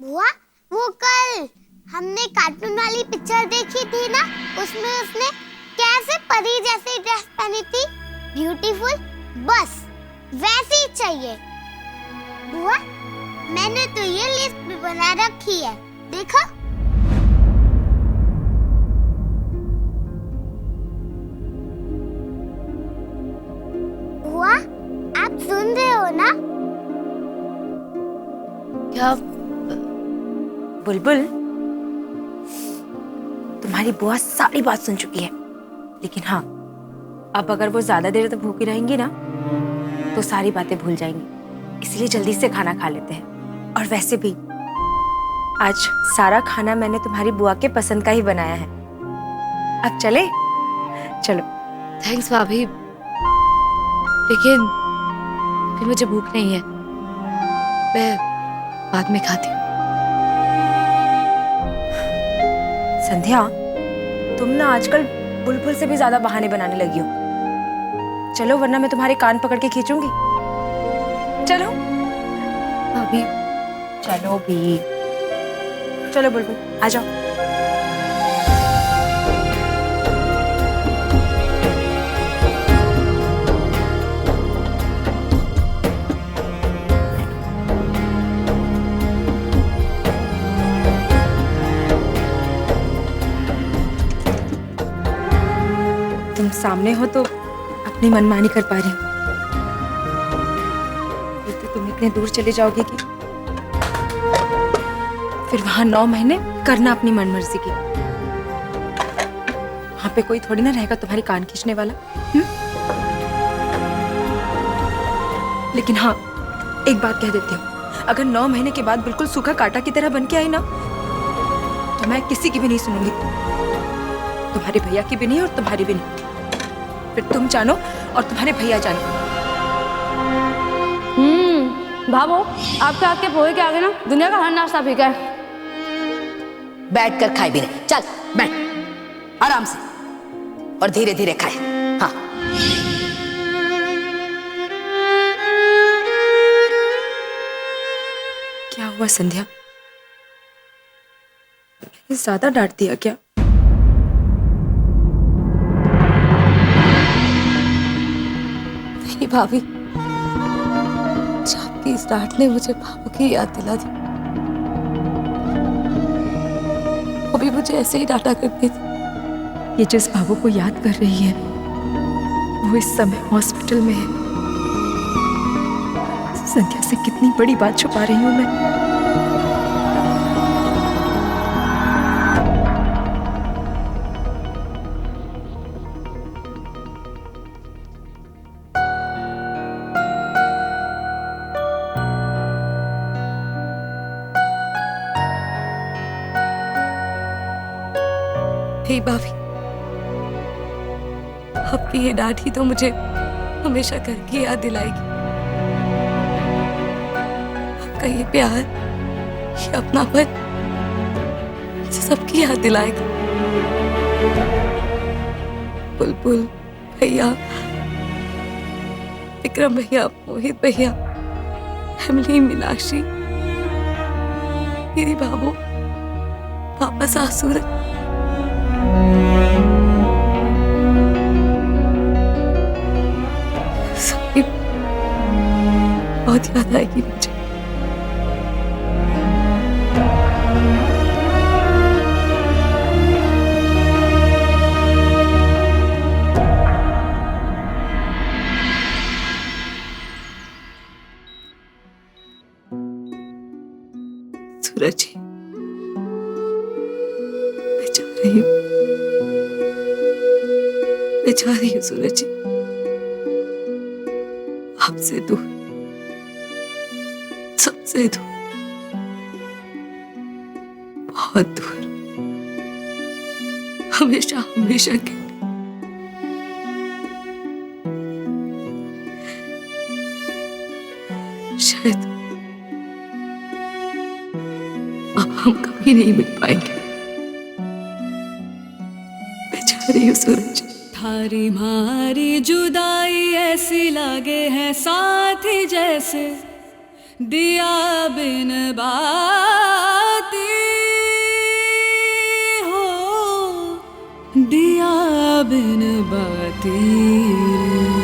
बुआ, वो कल हमने कार्टून वाली पिक्चर देखी थी ना, उसमें उसने कैसे परी जैसी ड्रेस पहनी थी, ब्यूटीफुल, बस वैसी ही चाहिए। बुआ, मैंने तो ये लिस्ट भी बना रखी है, देखो। बुआ, आप सुन रहे हो ना? क्या बुलबुल, तुम्हारी बुआ सारी बात सुन चुकी है, लेकिन हाँ, अब अगर वो ज्यादा देर तक भूखी रहेंगी ना तो सारी बातें भूल जाएंगी, इसलिए जल्दी से खाना खा लेते हैं। और वैसे भी आज सारा खाना मैंने तुम्हारी बुआ के पसंद का ही बनाया है। अब चले? चलो। थैंक्स भाभी, लेकिन फिर मुझे भूख नहीं है, मैं बाद में खाती हूँ। संध्या, तुम ना आजकल बुलबुल से भी ज्यादा बहाने बनाने लगी हो। चलो, वरना मैं तुम्हारे कान पकड़ के खींचूंगी। चलो भाभी। चलो भी। चलो बुलबुल, आ जाओ। तुम सामने हो तो अपनी मनमानी कर पा रही हो, तो तुम इतने दूर चले जाओगे कि फिर वहां 9 महीने करना अपनी मनमर्जी की। वहां पे कोई थोड़ी ना रहेगा तुम्हारी कान खींचने वाला। लेकिन हाँ, एक बात कह देती हूँ, अगर 9 महीने के बाद बिल्कुल सूखा कांटा की तरह बन के आई ना तो मैं किसी की भी नहीं सुनूंगी, तुम्हारे भैया की भी नहीं और तुम्हारी भी नहीं। फिर तुम जानो और तुम्हारे भैया जानो। भाभो, आपके हाथ के पोहे के आगे ना दुनिया का हर नाश्ता फीका है। बैठ कर खाए भी नहीं, चल बैठ आराम से और धीरे धीरे खाए। हाँ, क्या हुआ संध्या, ज्यादा डांट दिया क्या? नहीं भाभी, आपकी इस डांट ने मुझे भाभो की याद दिला दी। वो भी मुझे ऐसे ही डांटा करती थी। ये जिस भावों को याद कर रही है वो इस समय हॉस्पिटल में है। संध्या से कितनी बड़ी बात छुपा रही हूं मैं। हे भाभी, आपकी ये डांट ही तो मुझे हमेशा घर की याद दिलाएगी। आपका ये प्यार, ये अपनापन मुझे सबकी याद दिलाएगा। बुलबुल भैया, विक्रम भैया, मोहित भैया, एमिली, मीनाक्षी, मेरी बाबू, पापा, सासुर, सबकी बहुत याद आएगी मुझे। सूरज जी, मैं जा रही हूँ, मैं जा रही हूँ सूरज जी, आपसे दूर, सबसे दूर, बहुत दूर, हमेशा हमेशा के। शायद अब हम कभी नहीं मिल पाएंगे। मैं जा रही हूँ सूरज। थारी मारी जुदाई ऐसी लागे है साथी जैसे दिया बिन बार। बिन बाती रे।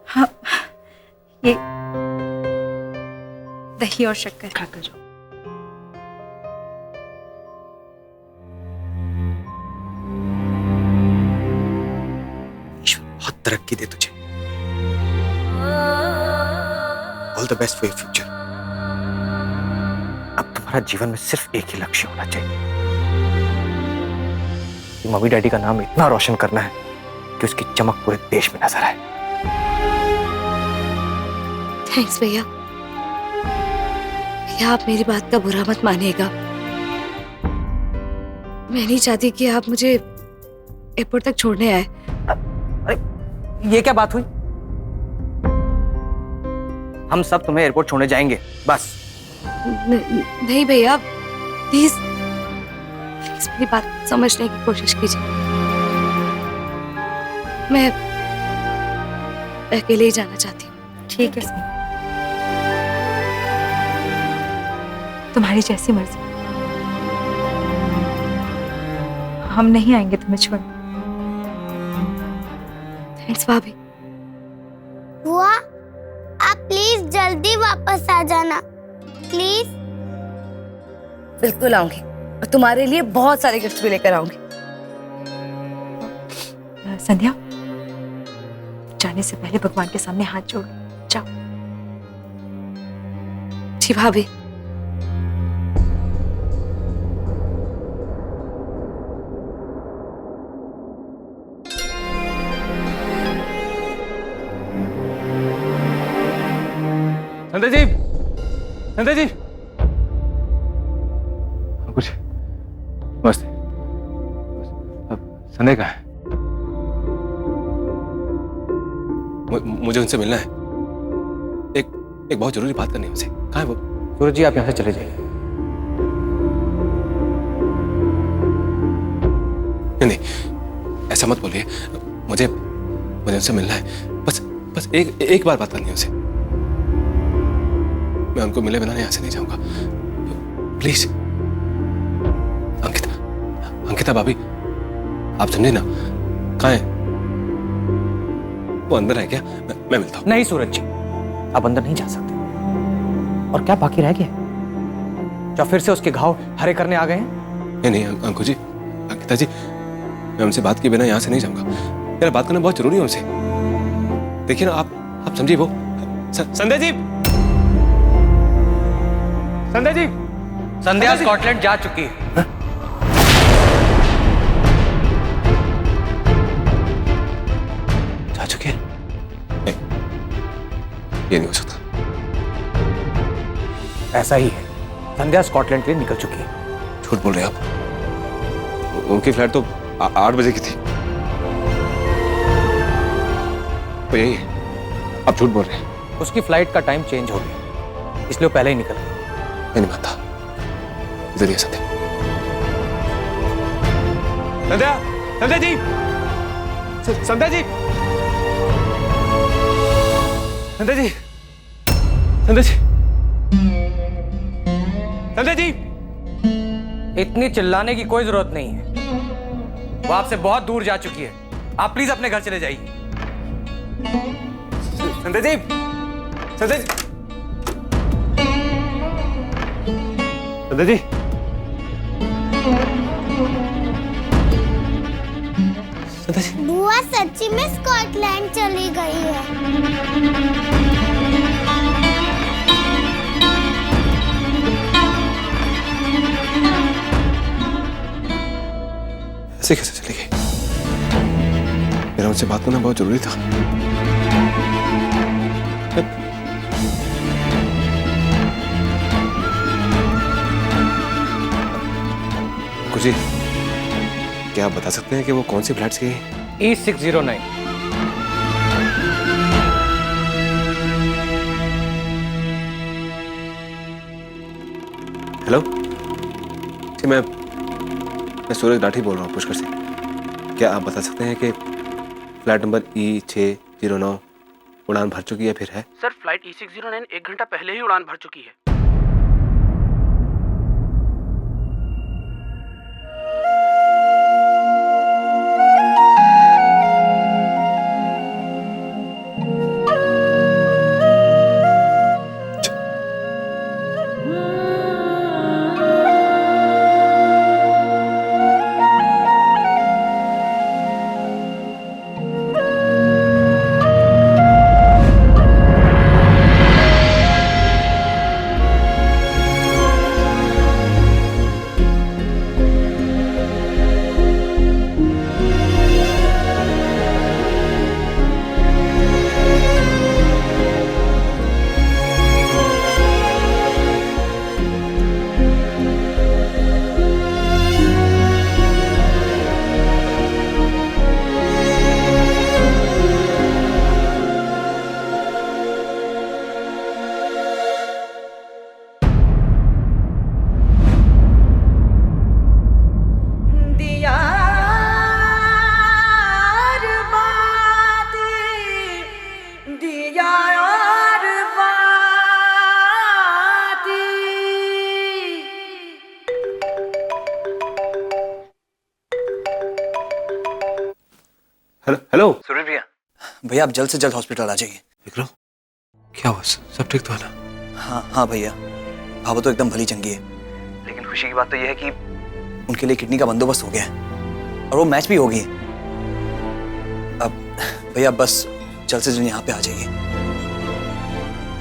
हाँ, ये दही और शक्कर खाकर जाओ। ईश्वर बहुत तरक्की दे तुझे। All the best for your future. अब तुम्हारा जीवन में सिर्फ एक ही लक्ष्य होना चाहिए कि मम्मी डैडी का नाम इतना रोशन करना है कि उसकी चमक पूरे देश में नजर आए। थैंक्स भैया। भैया आप मेरी बात का बुरा मत मानिएगा। मैं नहीं चाहती कि आप मुझे एयरपोर्ट तक छोड़ने आए। अरे ये क्या बात हुई? हम सब तुम्हें एयरपोर्ट छोड़ने जाएंगे बस। नहीं भैया, प्लीज प्लीज मेरी बात समझने की कोशिश कीजिए। मैं अकेले ही जाना चाहती हूँ। ठीक है स्नेहा, तुम्हारी जैसी मर्जी। हम नहीं आएंगे तुम्हें छोड़। थैंक्स भाभी। बुआ, आप प्लीज जल्दी वापस आ जाना, प्लीज। बिल्कुल आऊंगी और तुम्हारे लिए बहुत सारे गिफ्ट्स भी लेकर आऊंगी। संध्या, जाने से पहले भगवान के सामने हाथ जोड़ जाओ। जी भाभी। संध्या जी, संध्या जी, कुछ नमस्ते। संध्या कहाँ है? मुझे उनसे मिलना है। एक बहुत जरूरी बात करनी है उनसे। कहाँ है वो? सूरज जी, आप यहाँ से चले जाइए। नहीं, ऐसा मत बोलिए। मुझे उनसे मिलना है। बस एक बार बात करनी है उनसे। मैं उनको मिले बिना यहाँ से नहीं जाऊंगा। प्लीज। अंकिता भाभी, आप समझे ना? कहाँ है वो? अंदर है क्या? मैं मिलता हूँ। नहीं सूरज जी, आप अंदर नहीं जा सकते। और क्या बाकी रह गया? क्या फिर से उसके घाव हरे करने आ गए हैं? नहीं अंकु जी, अंकिता जी, मैं उनसे बात किए बिना यहाँ से नहीं जाऊंगा। यार बात करना बहुत जरूरी है उनसे। देखिए ना, आप समझिए। वो संध्या जी, संध्या जी, संध्या स्कॉटलैंड जा चुकी है। जा चुकी है? नहीं, ये नहीं हो सकता। ऐसा ही है, संध्या स्कॉटलैंड के लिए निकल चुकी है। झूठ बोल रहे हैं आप। उनकी फ्लाइट तो 8 बजे की थी। तो यही है, आप झूठ बोल रहे हैं। उसकी फ्लाइट का टाइम चेंज हो गया, इसलिए वो पहले ही निकल गई। मैं नहीं मानता। जरिए संध्या, संध्या जी, संध्या जी, संध्या जी, संध्या जी, संध्या जी। इतनी चिल्लाने की कोई जरूरत नहीं है। वो आपसे बहुत दूर जा चुकी है। आप प्लीज अपने घर चले जाइए। संध्या जी, संध्या जी, संध्या जी, संध्या जी। बुआ सच्ची में स्कॉटलैंड चली गई है। ऐसे से कैसे चली गई? मेरा उनसे बात करना बहुत जरूरी था। कुछ जी, क्या आप बता सकते हैं कि वो कौन सी फ्लैट से गई? E609। हेलो जी, मैं सूरज राठी बोल रहा हूँ पुष्कर से। क्या आप बता सकते हैं कि फ्लाइट नंबर E609 उड़ान भर चुकी है फिर है? सर फ्लाइट E609 1 घंटा पहले ही उड़ान भर चुकी है। हेलो हेलो सूरज भैया, भैया आप जल्द से जल्द हॉस्पिटल आ जाइए। विक्रम, क्या हुआ? सब ठीक तो है ना? हाँ भैया, भाभा तो एकदम भली चंगी है, लेकिन खुशी की बात तो यह है कि उनके लिए किडनी का बंदोबस्त हो गया है और वो मैच भी हो गई है। अब भैया बस जल्द से जल्द यहाँ पे आ जाइए।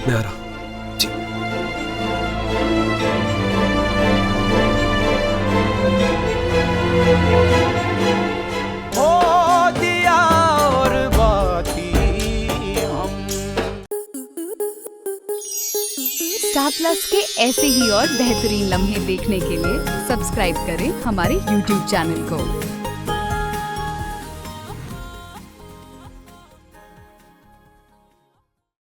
मैं आ रहा हूँ। जी। स्टार प्लस के ऐसे ही और बेहतरीन लम्हे देखने के लिए सब्सक्राइब करें हमारे YouTube चैनल को।